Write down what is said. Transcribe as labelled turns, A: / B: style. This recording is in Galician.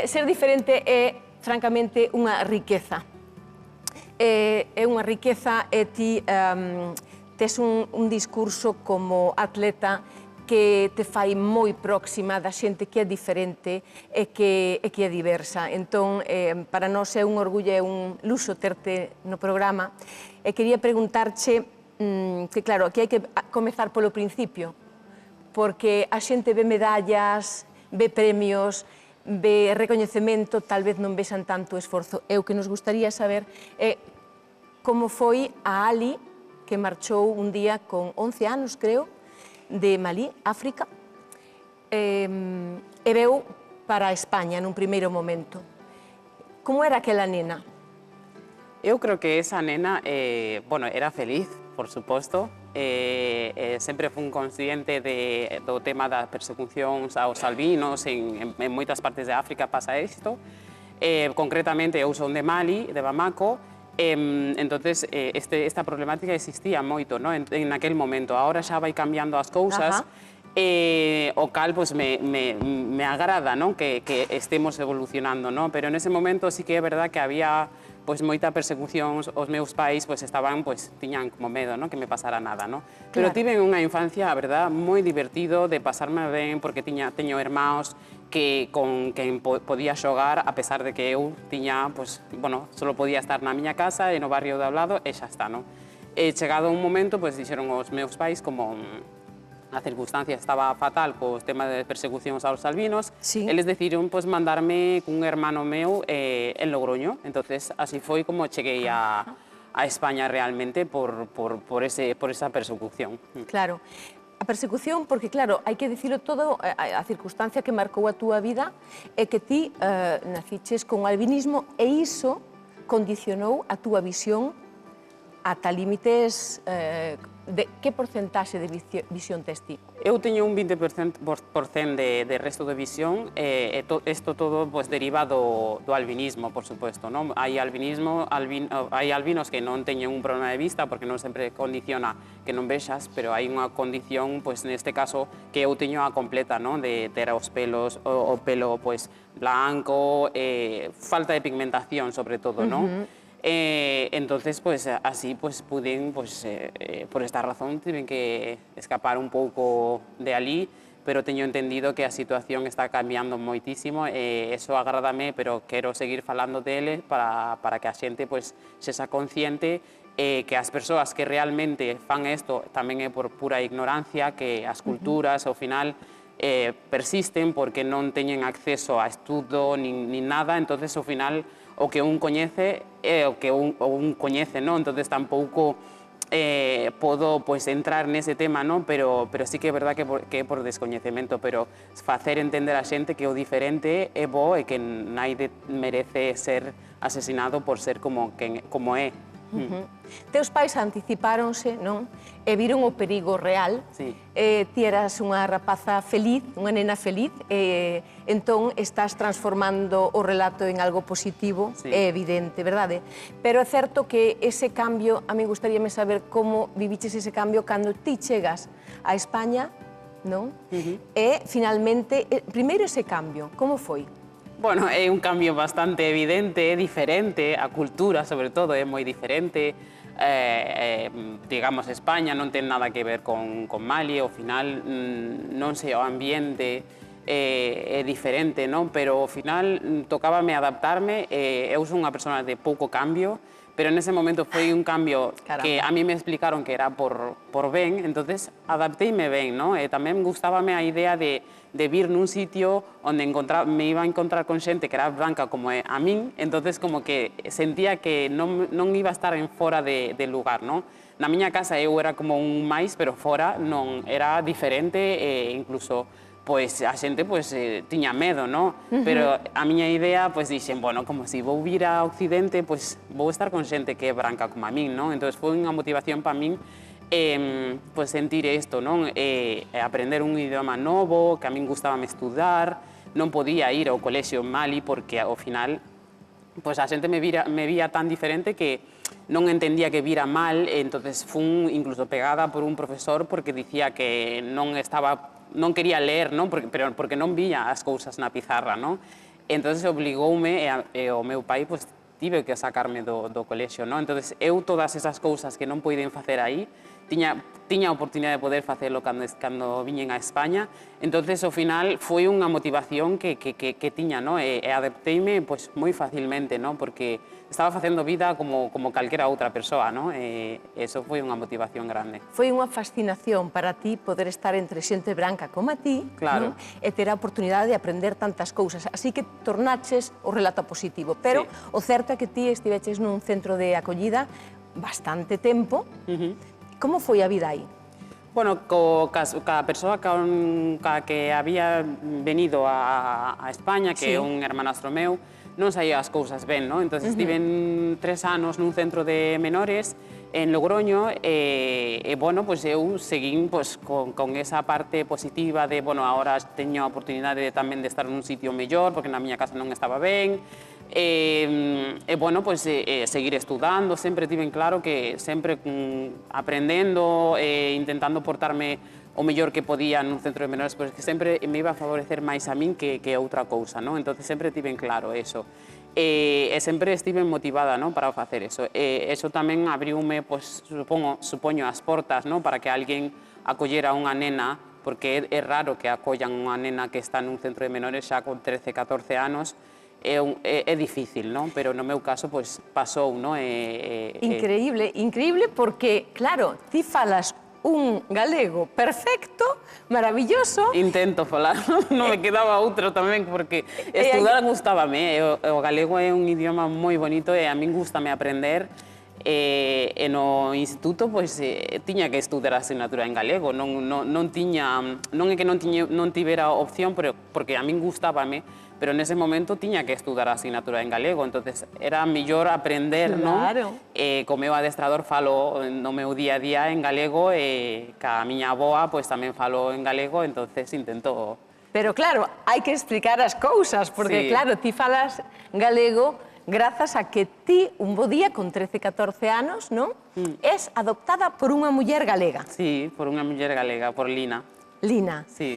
A: Ser diferente é, francamente, unha riqueza. É unha riqueza e ti tes un discurso como atleta que te fai moi próxima da xente que é diferente e que é diversa. Entón, para nós é un orgullo e un luxo terte no programa. E quería preguntarche que, claro, aquí hai que comezar polo principio, porque a xente ve medallas, ve premios, ve recoñecemento, tal vez non vexan tanto esforzo. E o que nos gustaría saber é como foi a Ali, que marchou un día con 11 anos, creo, de Malí, África, e veu para España nun primeiro momento. Como era aquela nena?
B: Eu creo que esa nena, bueno, era feliz, por suposto. Sempre fun consciente do tema das persecucións aos albinos, en moitas partes de África pasa isto. Concretamente, eu son de Mali, de Bamako, entonces esta problemática existía moito, ¿no? en aquel momento. Ahora xa vai cambiando as cousas, o cal pues, me agrada, ¿no? que estemos evolucionando, ¿no? Pero en ese momento sí que é verdad que había pues moita persecución, os meus pais pues estaban, pues tiñan como medo, ¿no? Que me pasara nada, ¿no? Pero tive unha infancia, a verdad, moi divertido, de pasarme ben, porque teño irmãos con quen podía xogar, a pesar de que eu tiña, pues, bueno, solo podía estar na miña casa e no barrio de ao lado e xa está, ¿no? Chegado un momento, pues dixeron os meus pais como a circunstancia estaba fatal cos temas de persecucións aos albinos, eles decidiron pues, mandarme cun hermano meu en Logroño. Entonces, así foi como cheguei a España realmente por esa persecución.
A: Claro. A persecución, porque claro, hai que dicilo todo, a circunstancia que marcou a túa vida é que ti naciches con albinismo e iso condicionou a túa visión ata límites. Que porcentaxe de visión tes ti?
B: Eu teño un 20% de resto de visión, isto todo pues, deriva do albinismo, por suposto, ¿no? Hai albinos que non teñen un problema de vista porque non sempre condiciona que non vexas, pero hai unha condición, pues, neste caso, que eu teño a completa, ¿no? De ter os pelos, o pelo pues, blanco, falta de pigmentación, sobre todo, ¿no? Entonces, pues así pues pude, pues por esta razón tuve que escapar un pouco de alí, pero teño entendido que a situación está cambiando moitísimo, eso agrádame, pero quero seguir falando dele para que a xente pues sexa consciente que as persoas que realmente fan isto tamén é por pura ignorancia, que as culturas ao final persisten porque non teñen acceso a estudo nin nada, entonces ao final o que un coñece é o que un coñece, non? Entonces tampouco podo pues, entrar nese tema, non? Pero sí que é verdad que é por descoñecemento, pero facer entender a xente que o diferente é bo e que naide merece ser asesinado por ser como é.
A: Teus pais anticipáronse, non? E viron o perigo real. Ti eras unha rapaza feliz, unha nena feliz, entón estás transformando o relato en algo positivo, é evidente, verdade? Pero é certo que ese cambio, a mí gustaríame saber como viviches ese cambio cando ti chegas a España, non? E, finalmente, primeiro ese cambio, como foi?
B: Bueno, é un cambio bastante evidente, é diferente, a cultura, sobre todo, é moi diferente. Digamos, España non ten nada que ver con Mali, ao final non sei, o ambiente é diferente, non? Pero ao final tocábame adaptarme, eu son unha persona de pouco cambio, pero nese momento foi un cambio que a mí me explicaron que era por ben, entonces adapteime ben, non? E tamén gustábame a idea de vir nun sitio onde me iba a encontrar con xente que era branca como a min, entonces como que sentía que non iba a estar en fora de lugar, non? Na miña casa eu era como un máis, pero fora non, era diferente e incluso pois a xente pois tiña medo, non? Pero a miña idea, pois dixen, bueno, como se vou vir a Occidente, pois vou estar con xente que é branca como a min, non? Entón foi unha motivación para min pues sentir isto, non? Aprender un idioma novo, que a min gustábame estudar, non podía ir ao colexio en Mali porque ao final pues a xente me vía tan diferente que non entendía que vira mal, entonces fun incluso pegada por un profesor porque dicía que non quería ler, non? Porque non vía as cousas na pizarra, non? entonces obligoume, e o meu pai, pois, tive que sacarme do colexio, non? Entonces, eu todas esas cousas que non poiden facer aí, tiña a oportunidade de poder facelo cando viñen a España, entonces, ao final, foi unha motivación que tiña, non? E adapteime, pois, moi facilmente, non? Porque estaba facendo vida como calquera outra persoa, non? E eso foi unha motivación grande.
A: Foi unha fascinación para ti poder estar entre xente branca como a ti,
B: Claro.
A: non? E ter a oportunidade de aprender tantas cousas. Así que tornaches o relato positivo. Pero
B: Sí.
A: o certo é que ti estiveches nun centro de acollida bastante tempo. Como foi a vida aí?
B: Bueno, ca persoa ca que había venido a España, que
A: Sí.
B: é un hermanastro meu, non saía as cousas ben, non? Entón, estiven 3 anos nun centro de menores en Logroño e bueno, pois eu seguín pois, con esa parte positiva de, bueno, agora teño a oportunidade tamén de estar nun sitio mellor, porque na miña casa non estaba ben, bueno, pois seguir estudando, sempre tiven claro que sempre aprendendo, intentando portarme o mellor que podía nun centro de menores, pois que sempre me iba a favorecer máis a min que outra cousa, non? Entón, sempre tiven claro eso. E sempre estive motivada, non, para facer eso. Eso tamén abriume, pois, supoño, as portas, non, para que alguén acollera unha nena, porque é raro que acollan unha nena que está nun centro de menores xa con 13, 14 anos, é difícil, non? Pero no meu caso, pois, pasou, non?
A: Increíble, increíble porque, claro, ti falas un galego perfecto, maravilloso.
B: Intento falar, non me quedaba outro tamén, porque estudar gustábame, o galego é un idioma moi bonito e a min gustame aprender, e no instituto, pois, tiña que estudar a asignatura en galego, non é que non tivera opción, porque a min gustábame, pero nese momento tiña que estudar a asignatura en galego, entonces era mellor aprender,
A: Claro.
B: non? Co meu adestrador falo no meu día a día en galego e ca miña avoa pois tamén falo en galego, entonces intento...
A: Pero claro, hai que explicar as cousas, porque
B: Sí.
A: claro, ti falas galego grazas a que ti, un bo día, con 13, 14 anos, non? Es adoptada por unha muller galega.
B: Sí, por unha muller galega, por Lina.
A: Lina.
B: Sí.